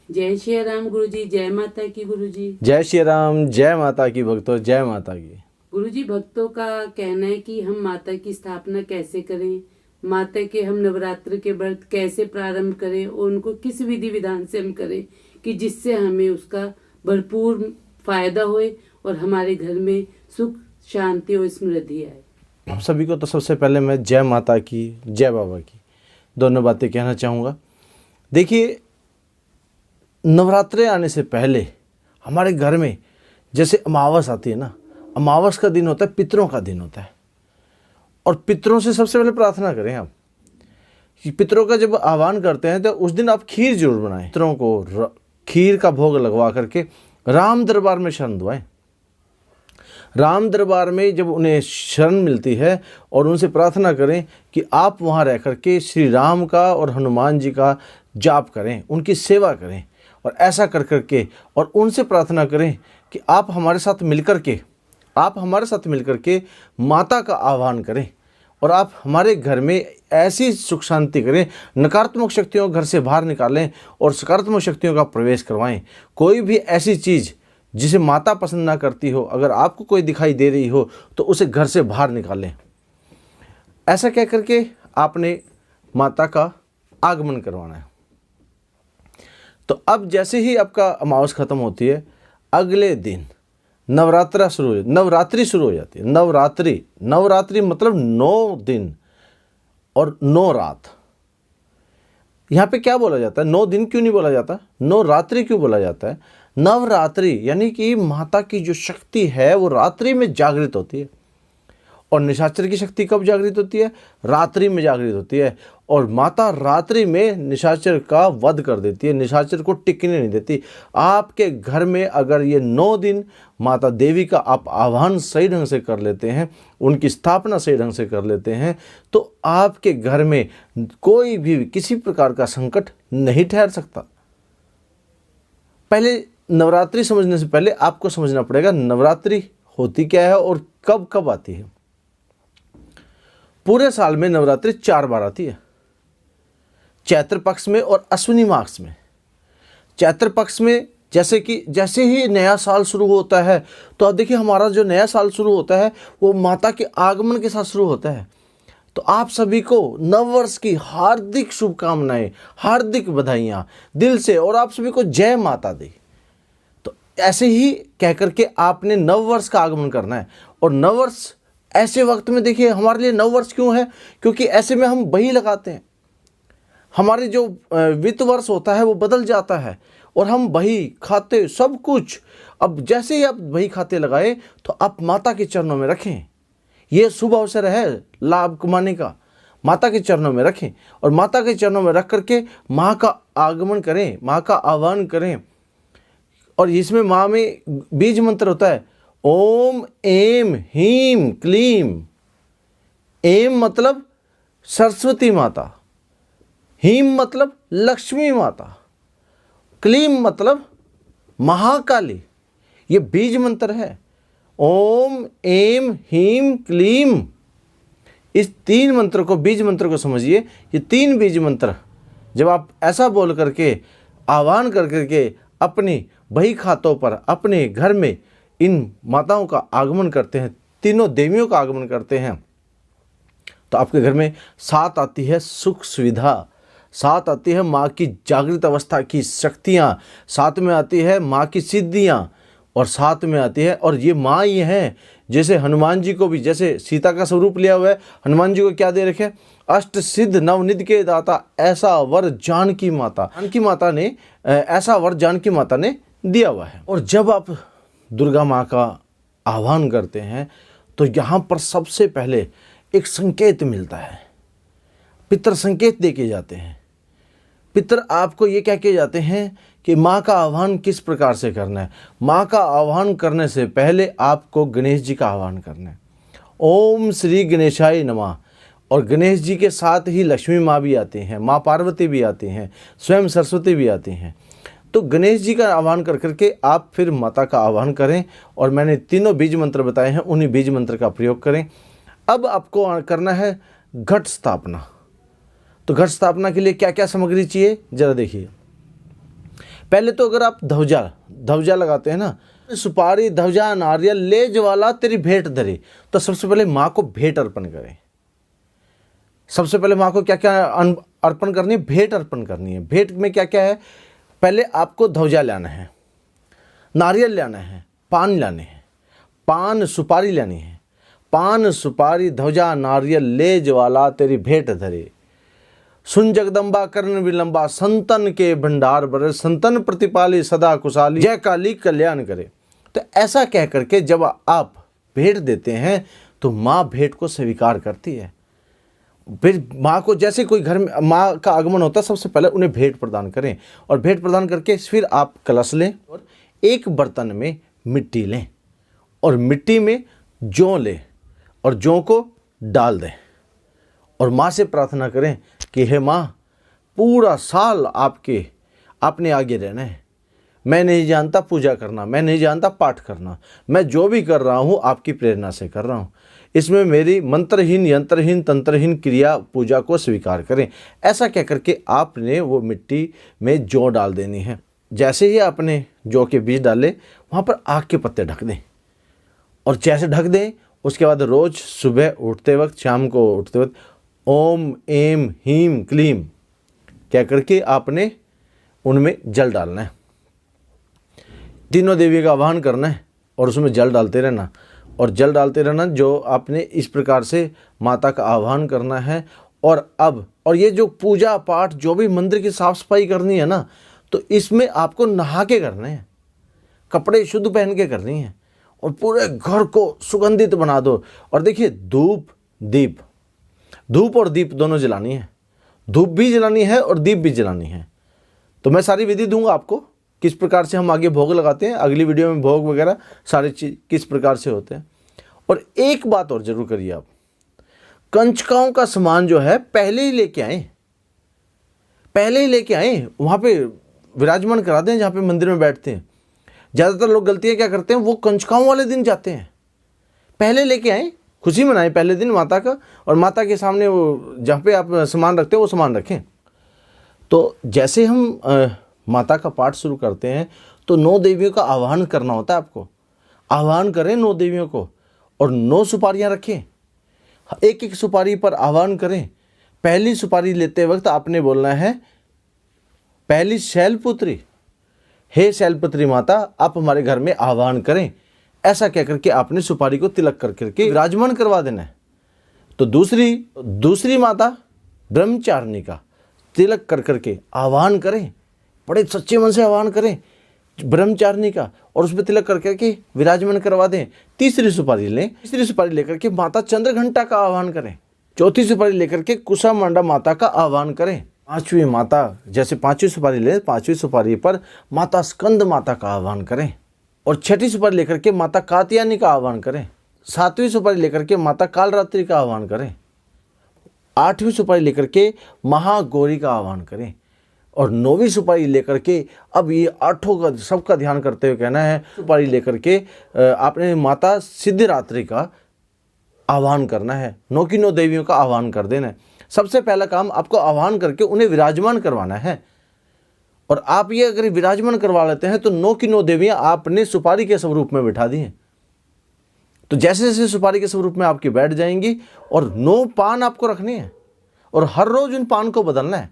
जय श्री राम गुरुजी, जय माता की गुरुजी। जय श्री राम, जय माता की भक्तों, जय माता की। गुरुजी, भक्तों का कहना है कि हम माता की स्थापना कैसे करें, माता के हम नवरात्र के व्रत कैसे प्रारंभ करें और उनको किस विधि विधान से हम करें कि जिससे हमें उसका भरपूर फायदा होए और हमारे घर में सुख शांति और समृद्धि आए। आप सभी को तो सबसे पहले मैं जय माता की, जय बाबा की दोनों बातें कहना चाहूँगा। देखिए, नवरात्रे आने से पहले हमारे घर में जैसे अमावस आती है ना, अमावस का दिन होता है, पितरों का दिन होता है। और पितरों से सबसे पहले प्रार्थना करें आप कि पितरों का जब आह्वान करते हैं तो उस दिन आप खीर जरूर बनाएं। पितरों को खीर का भोग लगवा करके राम दरबार में शरण दुआएं। राम दरबार में जब उन्हें शरण मिलती है और उनसे प्रार्थना करें कि आप वहाँ रह करके श्री राम का और हनुमान जी का जाप करें, उनकी सेवा करें। और ऐसा कर करके और उनसे प्रार्थना करें कि आप हमारे साथ मिलकर के माता का आह्वान करें और आप हमारे घर में ऐसी सुख शांति करें, नकारात्मक शक्तियों को घर से बाहर निकालें और सकारात्मक शक्तियों का प्रवेश करवाएं। कोई भी ऐसी चीज़ जिसे माता पसंद ना करती हो, अगर आपको कोई दिखाई दे रही हो तो उसे घर से बाहर निकालें। ऐसा कह करके आपने माता का आगमन करवाना है। तो अब जैसे ही आपका अमावस खत्म होती है, अगले दिन नवरात्रि शुरू हो जाती है। नवरात्रि मतलब 9 दिन और 9 रात। यहाँ पे क्या बोला जाता है? 9 दिन क्यों नहीं बोला जाता? 9 रात्रि क्यों बोला जाता है? नवरात्रि यानी कि माता की जो शक्ति है वो रात्रि में जागृत होती है। और निशाचर की शक्ति कब जागृत होती है? रात्रि में जागृत होती है। और माता रात्रि में निशाचर का वध कर देती है, निशाचर को टिकने नहीं देती। आपके घर में अगर ये 9 दिन माता देवी का आप आह्वान सही ढंग से कर लेते हैं, उनकी स्थापना सही ढंग से कर लेते हैं, तो आपके घर में कोई भी किसी प्रकार का संकट नहीं ठहर सकता। पहले नवरात्रि समझने से पहले आपको समझना पड़ेगा नवरात्रि होती क्या है और कब कब आती है। पूरे साल में नवरात्रि 4 बार आती है, चैत्र पक्ष में और अश्विनी मास में। चैत्र पक्ष में जैसे ही नया साल शुरू होता है, तो अब देखिए हमारा जो नया साल शुरू होता है वो माता के आगमन के साथ शुरू होता है। तो आप सभी को नववर्ष की हार्दिक शुभकामनाएं, हार्दिक बधाइयाँ दिल से, और आप सभी को जय माता दी। तो ऐसे ही कह करके आपने नववर्ष का आगमन करना है। और नववर्ष ऐसे वक्त में, देखिए हमारे लिए नववर्ष क्यों है? क्योंकि ऐसे में हम बही लगाते हैं। हमारे जो वित्त वर्ष होता है वो बदल जाता है और हम बही खाते सब कुछ। अब जैसे ही आप बही खाते लगाए तो आप माता के चरणों में रखें। ये शुभ अवसर है लाभ कमाने का, माता के चरणों में रखें और माता के चरणों में रख करके माँ का आगमन करें, माँ का आह्वान करें। और इसमें माँ में बीज मंत्र होता है, ओम ऐं ह्रीं क्लीं। ऐं मतलब सरस्वती माता, ह्रीं मतलब लक्ष्मी माता, क्लीं मतलब महाकाली। ये बीज मंत्र है। ओम ऐं ह्रीं क्लीं, इस 3 मंत्र को, बीज मंत्र को समझिए। ये 3 बीज मंत्र जब आप ऐसा बोल करके आह्वान कर करके अपनी बही खातों पर अपने घर में इन माताओं का आगमन करते हैं, तीनों देवियों का आगमन करते हैं, तो आपके घर में साथ आती है सुख सुविधा, साथ आती है माँ की जागृत अवस्था की शक्तियाँ, साथ में आती है माँ की सिद्धियाँ, और साथ में आती है। और ये माँ ये हैं, जैसे हनुमान जी को भी, जैसे सीता का स्वरूप लिया हुआ है, हनुमान जी को क्या दे रखे? अष्ट सिद्ध नवनिधि के दाता, ऐसा वर जानकी माता ने ऐसा वर जानकी माता ने दिया हुआ है। और जब आप दुर्गा माँ का आह्वान करते हैं तो यहाँ पर सबसे पहले एक संकेत मिलता है। पितर संकेत दे के जाते हैं। पितर आपको ये कह के जाते हैं कि माँ का आह्वान किस प्रकार से करना है। माँ का आह्वान करने से पहले आपको गणेश जी का आह्वान करना है। ओम श्री गणेशाय नमः। और गणेश जी के साथ ही लक्ष्मी माँ भी आती हैं, माँ पार्वती भी आती हैं, स्वयं सरस्वती भी आती हैं। तो गणेश जी का आह्वान कर करके आप फिर माता का आह्वान करें। और मैंने तीनों बीज मंत्र बताए हैं, उन्हीं बीज मंत्र का प्रयोग करें। अब आपको करना है घट स्थापना। तो घट स्थापना के लिए क्या क्या सामग्री चाहिए, जरा देखिए। पहले तो अगर आप ध्वजा लगाते हैं ना, सुपारी ध्वजा नारियल ले ज्वाला तेरी भेंट धरे, तो सबसे पहले माँ को भेंट अर्पण करें। सबसे पहले माँ को क्या क्या अर्पण करनी है? भेंट अर्पण करनी है। भेंट में क्या क्या है? पहले आपको ध्वजा लाना है, नारियल लाना है, पान लाने हैं, पान सुपारी लानी है। पान सुपारी ध्वजा नारियल ले ज्वाला तेरी भेंट धरे, सुन जगदम्बा कर्ण विलंबा, संतन के भंडार भरे, संतन प्रतिपाली सदा कुशाली, जय काली कल्याण करे। तो ऐसा कह करके जब आप भेंट देते हैं तो माँ भेंट को स्वीकार करती है। फिर माँ को जैसे कोई घर में माँ का आगमन होता है, सबसे पहले उन्हें भेंट प्रदान करें, और भेंट प्रदान करके फिर आप कलश लें और एक बर्तन में मिट्टी लें और मिट्टी में जौ लें और जौ को डाल दें और माँ से प्रार्थना करें कि हे माँ, पूरा साल आपने आगे रहना है। मैं नहीं जानता पूजा करना, मैं नहीं जानता पाठ करना, मैं जो भी कर रहा हूँ आपकी प्रेरणा से कर रहा हूँ। इसमें मेरी मंत्रहीन यंत्रहीन तंत्रहीन क्रिया पूजा को स्वीकार करें। ऐसा कह करके आपने वो मिट्टी में जौ डाल देनी है। जैसे ही आपने जौ के बीज डाले, वहाँ पर आग के पत्ते ढक दें और जैसे ढक दें उसके बाद रोज़ सुबह उठते वक्त, शाम को उठते वक्त ओम एम हीम क्लीम कह करके आपने उनमें जल डालना है। तीनों देवी का आह्वान करना है और उसमें जल डालते रहना और जल डालते रहना। जो आपने इस प्रकार से माता का आह्वान करना है। और ये जो पूजा पाठ जो भी मंदिर की साफ सफाई करनी है ना, तो इसमें आपको नहा के करने हैं, कपड़े शुद्ध पहन के करनी है और पूरे घर को सुगंधित बना दो। और देखिए, धूप और दीप दोनों जलानी है। धूप भी जलानी है और दीप भी जलानी है। तो मैं सारी विधि दूंगा आपको, किस प्रकार से हम आगे भोग लगाते हैं। अगली वीडियो में भोग वगैरह सारी चीज किस प्रकार से होते हैं। और एक बात और जरूर करिए, आप कंचकाओं का सामान जो है पहले ही लेके आए, वहाँ पे विराजमान करा दें जहाँ पे मंदिर में बैठते हैं। ज़्यादातर लोग गलतियाँ क्या करते हैं, वो कंचकाओं वाले दिन जाते हैं, पहले लेके आए, खुशी मनाएं पहले दिन माता का, और माता के सामने वो जहाँ पे आप सामान रखते हैं वो सामान रखें। तो जैसे हम माता का पाठ शुरू करते हैं तो 9 देवियों का आह्वान करना होता है। आपको आह्वान करें 9 देवियों को और 9 सुपारियाँ रखें, एक एक सुपारी पर आह्वान करें। पहली सुपारी लेते वक्त आपने बोलना है, पहली शैलपुत्री, हे शैलपुत्री माता आप हमारे घर में आह्वान करें। ऐसा कह करके आपने सुपारी को तिलक कर करके विराजमान करवा देना है। तो दूसरी माता ब्रह्मचारिणी का तिलक कर करके आह्वान करें, बड़े सच्चे मन से आह्वान करें ब्रह्मचारिणी का, और उसमें तिलक कर करके विराजमान करवा दें। तीसरी सुपारी लेकर के माता चंद्रघंटा का आह्वान करें। चौथी सुपारी लेकर के कुशामांडा माता का आह्वान करें। पांचवी माता, जैसे पांचवी सुपारी ले, पांचवी सुपारी पर माता स्कंद माता का आह्वान करें। और छठी सुपारी लेकर के माता कात्यायनी का आह्वान करें। सातवीं सुपारी लेकर के माता कालरात्रि का आह्वान करें। आठवीं सुपारी लेकर के महागौरी का आह्वान करें। और 9वीं सुपारी लेकर के, अब ये 8 का सबका ध्यान करते हुए कहना है, सुपारी लेकर के आपने माता सिद्धिरात्रि का आह्वान करना है। 9 की 9 देवियों का आह्वान कर देना है। सबसे पहला काम आपको आह्वान करके उन्हें विराजमान करवाना है। और आप ये अगर विराजमान करवा लेते हैं तो 9 की 9 देवियां आपने सुपारी के स्वरूप में बिठा दी हैं। तो जैसे जैसे सुपारी के स्वरूप में आपकी बैठ जाएंगी, और 9 पान आपको रखने हैं और हर रोज उन पान को बदलना है।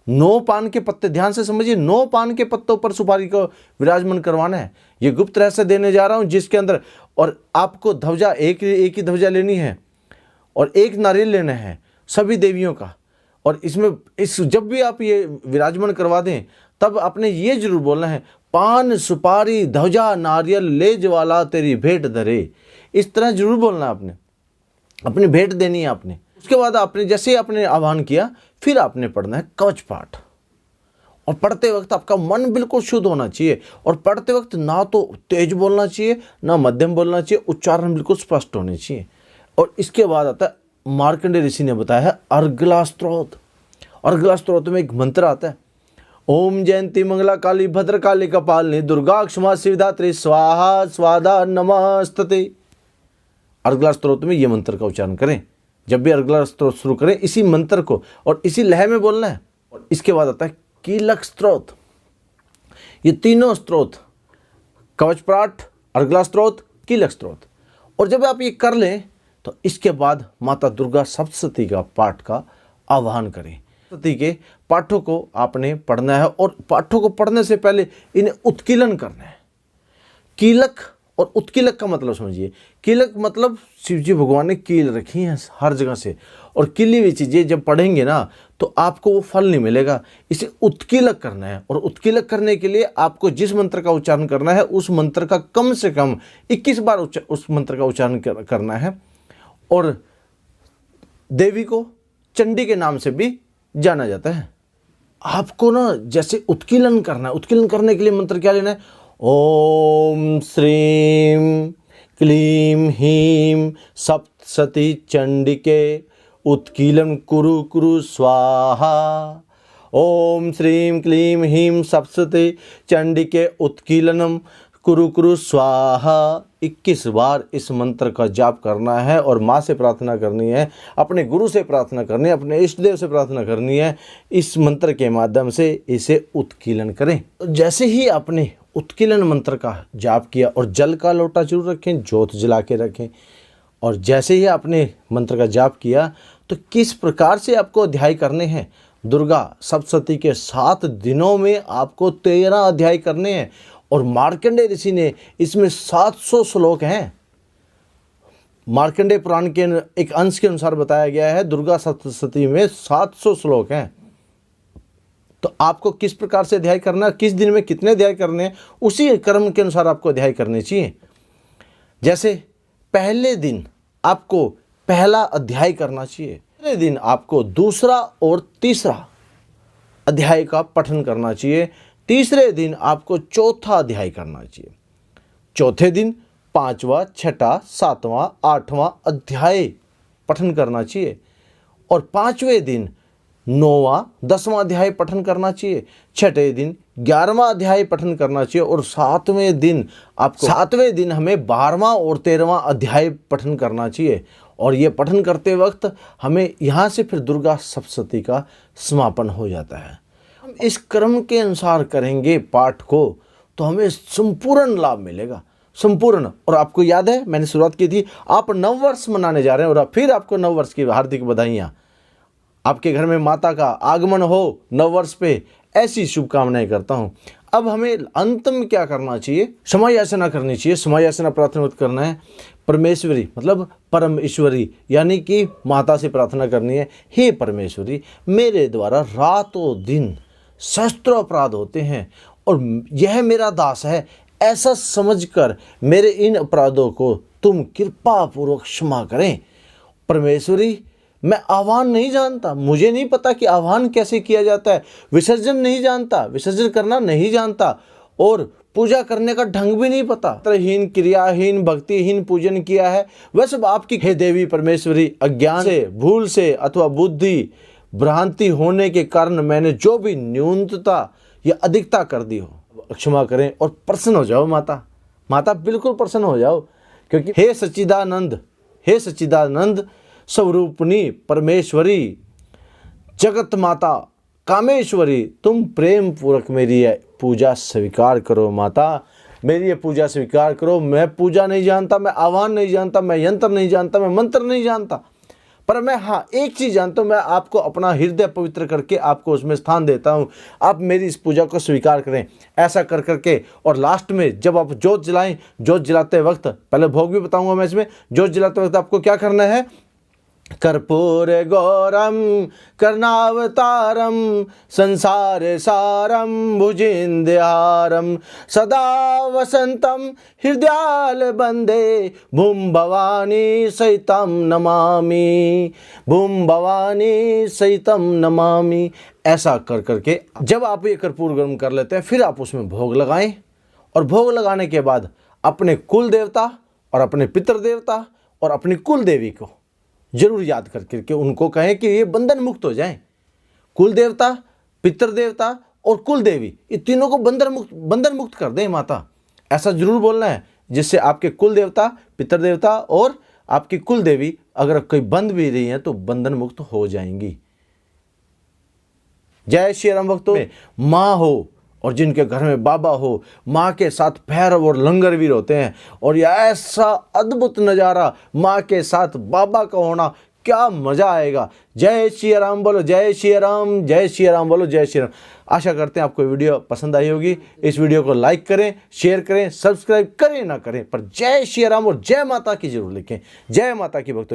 9 पान के पत्ते, ध्यान से समझिए, 9 पान के पत्तों पर सुपारी को विराजमान करवाना है। ये गुप्त रहस्य देने जा रहा हूं जिसके अंदर, और आपको ध्वजा एक ही ध्वजा लेनी है और एक नारियल लेना है सभी देवियों का। और इसमें जब भी आप ये विराजमान करवा दें तब आपने ये जरूर बोलना है, पान सुपारी ध्वजा नारियल ले ज्वाला तेरी भेंट धरे। इस तरह जरूर बोलना है आपने, अपनी भेंट देनी है आपने। उसके बाद आपने जैसे ही आपने आह्वान किया, फिर आपने पढ़ना है कवच पाठ। और पढ़ते वक्त आपका मन बिल्कुल शुद्ध होना चाहिए, और पढ़ते वक्त ना तो तेज बोलना चाहिए ना मध्यम बोलना चाहिए, उच्चारण बिल्कुल स्पष्ट होने चाहिए। और इसके बाद आता है, मार्कंडेय ऋषि ने बताया है अर्गला स्तोत्र। अर्गला स्तोत्र में एक मंत्र आता है, ओम जयंती मंगला काली भद्र काली कपालिनी दुर्गा क्षमा शिवधात्री स्वाहा स्वादा नमस्तते। अर्गला स्तोत्र में ये मंत्र का उच्चारण करें। जब भी अर्गला स्तोत्र शुरू करें इसी मंत्र को और इसी लय में बोलना है। और इसके बाद आता है कीलक स्तोत्र। ये तीनों स्त्रोत, कवचपाठ, अर्गला स्त्रोत, कीलक स्त्रोत, और जब आप ये कर लें तो इसके बाद माता दुर्गा सप्तशती का पाठ का आह्वान करें। सप्तशती के पाठों को आपने पढ़ना है और पाठों को पढ़ने से पहले इन्हें उत्कीलन करना है। कीलक और उत्कीलक का मतलब समझिए। कीलक मतलब शिवजी भगवान ने कील रखी है हर जगह से, और कीली हुई चीज़ें जब पढ़ेंगे ना तो आपको वो फल नहीं मिलेगा। इसे उत्कीलक करना है, और उत्कीलक करने के लिए आपको जिस मंत्र का उच्चारण करना है उस मंत्र का कम से कम 21 बार उस मंत्र का उच्चारण करना है। और देवी को चंडी के नाम से भी जाना जाता है। आपको ना जैसे उत्कीलन करना है, उत्कीलन करने के लिए मंत्र क्या लेना है? ओम श्रीं क्लीं ह्रीं सप्तशती चंडिके उत्कीलं कुरु कुरु स्वाहा। ओम श्रीं क्लीं ह्रीं सप्तशती चंडिके उत्कीलनम कुरु कुरु स्वाहा। 21 बार इस मंत्र का जाप करना है और माँ से प्रार्थना करनी है, अपने गुरु से प्रार्थना करनी है, अपने इष्ट देव से प्रार्थना करनी है। इस मंत्र के माध्यम से इसे उत्कीलन करें। जैसे ही आपने उत्कीलन मंत्र का जाप किया, और जल का लोटा जरूर रखें, जोत जला के रखें, और जैसे ही आपने मंत्र का जाप किया तो किस प्रकार से आपको अध्याय करने हैं? दुर्गा सप्तशती के 7 दिनों में आपको 13 अध्याय करने हैं, और मार्कंडेय ऋषि ने इसमें 700 श्लोक हैं। मार्कंडेय पुराण के एक अंश के अनुसार बताया गया है दुर्गा सप्तशती में 700 श्लोक हैं। तो आपको किस प्रकार से अध्याय करना है, किस दिन में कितने अध्याय करने हैं, उसी क्रम के अनुसार आपको अध्याय करने चाहिए। जैसे पहले दिन आपको पहला अध्याय करना चाहिए, दूसरे दिन आपको दूसरा और तीसरा अध्याय का पठन करना चाहिए, तीसरे दिन आपको चौथा अध्याय करना चाहिए, चौथे दिन 5वां, 6वां, 7वां, 8वां अध्याय पठन करना चाहिए, और 5वें दिन 9वां, 10वां अध्याय पठन करना चाहिए, 6ठे दिन 11वां अध्याय पठन करना चाहिए, और 7वें दिन हमें 12वां और 13वां अध्याय पठन करना चाहिए। और ये पठन करते वक्त हमें यहाँ से फिर दुर्गा सप्तशती का समापन हो जाता है। हम इस क्रम के अनुसार करेंगे पाठ को तो हमें संपूर्ण लाभ मिलेगा, संपूर्ण। और आपको याद है मैंने शुरुआत की थी, आप नववर्ष मनाने जा रहे हैं, और फिर आपको नववर्ष की हार्दिक बधाइयाँ। आपके घर में माता का आगमन हो नववर्ष पे, ऐसी शुभकामनाएं करता हूँ। अब हमें अंत में क्या करना चाहिए? क्षमा याचना करनी चाहिए। क्षमा याचना प्रार्थना करना है परमेश्वरी, मतलब परम ईश्वरी, यानी कि माता से प्रार्थना करनी है, हे परमेश्वरी, मेरे द्वारा रातों दिन सहस्त्रों अपराध होते हैं, और यह मेरा दास है, ऐसा समझकर मेरे इन अपराधों को तुम कृपा पूर्वक क्षमा करें। परमेश्वरी, मैं आह्वान नहीं जानता, मुझे नहीं पता कि आह्वान कैसे किया जाता है, विसर्जन नहीं जानता, विसर्जन करना नहीं जानता, और पूजा करने का ढंग भी नहीं पता, हीन क्रियाहीन भक्तिहीन पूजन किया है, वह सब आपकी। हे देवी परमेश्वरी, अज्ञान से, भूल से अथवा बुद्धि भ्रांति होने के कारण मैंने जो भी न्यूनता या अधिकता कर दी हो, क्षमा करें और प्रसन्न हो जाओ माता। माता बिल्कुल प्रसन्न हो जाओ, क्योंकि हे सच्चिदानंद, हे सच्चिदानंद स्वरूपनी परमेश्वरी, जगत माता कामेश्वरी, तुम प्रेम पूर्वक मेरी पूजा स्वीकार करो। माता, मेरी ये पूजा स्वीकार करो। मैं पूजा नहीं जानता, मैं आह्वान नहीं जानता, मैं यंत्र नहीं जानता, मैं मंत्र नहीं जानता, पर मैं हाँ एक चीज़ जानता हूँ, मैं आपको अपना हृदय पवित्र करके आपको उसमें स्थान देता हूँ। आप मेरी इस पूजा को स्वीकार करें। ऐसा कर करके, और लास्ट में जब आप जोत जलाएं, जोत जलाते वक्त, पहले भोग भी बताऊंगा मैं इसमें, जोत जलाते वक्त आपको क्या करना है? कर्पूर गौरम कर्णावतारम संसार सारम भुजेन्द्रहारम सदा वसंतम हृदयाल बंदे भूम भवानी सहितम नमामि, भूम भवानी सहितम नमामि। ऐसा कर करके जब आप ये कर्पूर गरम कर लेते हैं, फिर आप उसमें भोग लगाएं, और भोग लगाने के बाद अपने कुल देवता और अपने पितृ देवता और अपनी कुल देवी को जरूर याद करके उनको कहें कि ये बंधन मुक्त हो जाएं। कुल देवता, पितृ देवता और कुल देवी, ये तीनों को बंधन मुक्त कर दें माता। ऐसा जरूर बोलना है, जिससे आपके कुल देवता, पितृ देवता और आपकी कुल देवी अगर कोई बंध भी रही हैं तो बंधन मुक्त हो जाएंगी। जय श्री राम भक्तों। माँ हो और जिनके घर में बाबा हो, माँ के साथ भैरव और लंगरवीर होते हैं, और यह ऐसा अद्भुत नज़ारा माँ के साथ बाबा का होना, क्या मज़ा आएगा। जय श्री राम बोलो, जय श्री राम, जय श्री राम बोलो, जय श्री राम। आशा करते हैं आपको वीडियो पसंद आई होगी। इस वीडियो को लाइक करें, शेयर करें, सब्सक्राइब करें ना करें, पर जय श्री राम और जय माता की जरूर लिखें। जय माता की भक्तों।